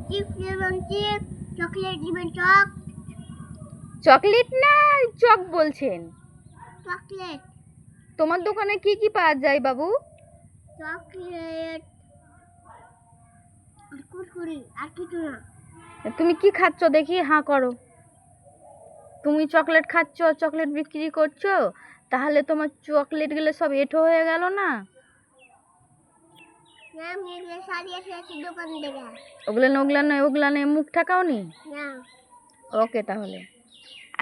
Chips নেবেন chip, chocolate নেবেন চক, chocolate না চক বলছেন? চকলেট, তোমার দোকানে কি কি পাওয়া যায় বাবু? চকলেট, আর কুরকুরি, আর কিছু না। তুমি কি খাচ্ছ দেখি, হাঁ করো। তুমি চকলেট খাচ্ছ, চকলেট বিক্রি করছো, তাহলে তোমার চকলেটগুলো সব এঁঠো হয়ে গেল না? ম্যাম এগুলো সারিয়ে ফেলেছি দোকান থেকে। ওগুলা নয়, মুখ ঠাকাও নি। না। ওকে তাহলে।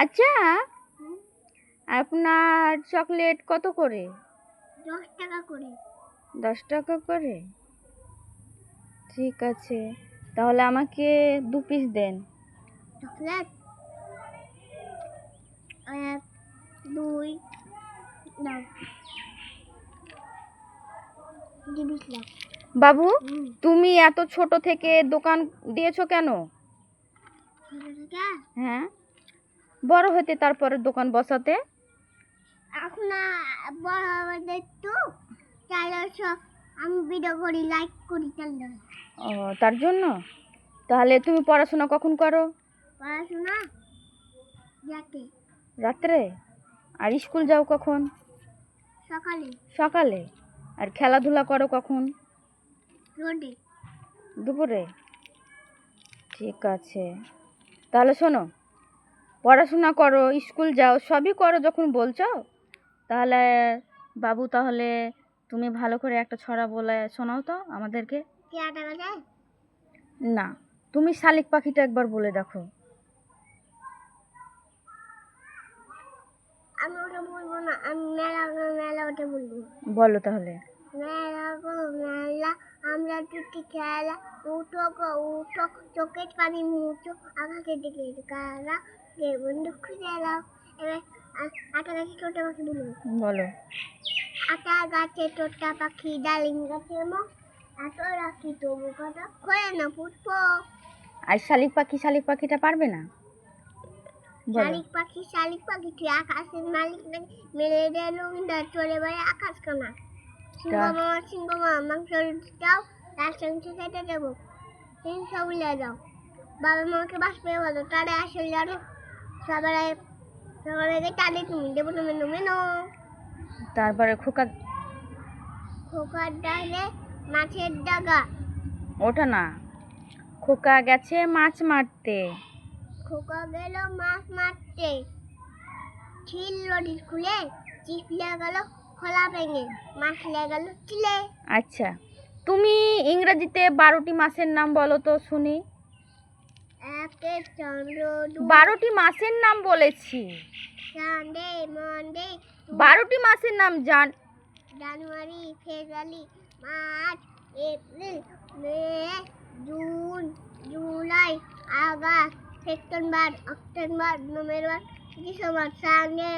আচ্ছা, আপনার চকলেট কত করে? 10 টাকা করে। 10 টাকা করে? ঠিক আছে, তাহলে আমাকে 2 পিস দেন। চকলেট 1 2 নাও, জিনিস নাও। বাবু, তুমি এত ছোট থেকে দোকান দিয়েছো কেন? ছোট থেকে হ্যাঁ, বড় হতে তারপরে দোকান বসাতে। এখন বড় হবে একটু, তাহলে আমি ভিডিও করি, লাইক করি, তাহলে ও, তার জন্য। তাহলে তুমি পড়াশোনা কখন করো? পড়াশোনা যাতে রাত্রে? আর স্কুল যাও কখন? সকালে, সকালে। আর খেলাধুলা করো কখন? রোদে। দুপুরে? ঠিক আছে, তাহলে শোনো, পড়াশোনা করো, স্কুল যাও, সবই করো যখন বলছো, তাহলে বাবু, তাহলে তুমি ভালো করে একটা ছড়া বলে শোনাও তো আমাদেরকে। কে টাকা যায়? না, তুমি শালিক পাখিটা একবার বলে দেখো। আমি ওটা বলবো না, আমি মেলা মেলা ওটা বলবো। বলো তাহলে। মেলা গো মেলা, আমরা দুটি খেলা, উঠো গো উঠো, চোখের পানি মুছো, আকাশের দিকে কারা, যে বন্ধু খুঁজে এলাও। এবার আটা গাছে টোটা পাখি বলবো। বলো। আটা গাছে টোটা পাখি, ডালিম গাছে মুখ, এত রাখি তবু কথা খোলে না পুষ্প। আর শালিক পাখিটা পারবে না? বলো। শালিক পাখি তুই আকাশের মালিক নাকি, মেলে দে লুঙ্গিটা চলে বেড়ে আকাশ কানা। সিংহ মামা মাংস দাও, তার সঙ্গে খেতে দেবো, হিংস বলে দাও। বাবা মাকে বাস পেয়ে বলো, তারা আসলে আরো সবাই সবাইকে টানে, তুমি দেবো তুমি মেনো। তারপরে খোকা। খোকার ডালে মাছের ডাগা। ওটা না, খোকা গেছে মাছ মারতে। খোকা গেল মাছ মারতে, ছিল নদীর খুলে, চিপ লাগালো খোলা ভেঙে, মাছ লাগালো চিলে। আচ্ছা, তুমি ইংরেজিতে 12টি মাসের নাম বলো তো শুনি। একে চন্দ্র, 12টি মাসের নাম বলেছি। সানডে মন্ডে, 12টি মাসের নাম January February March April May June July August September October November December. Sunday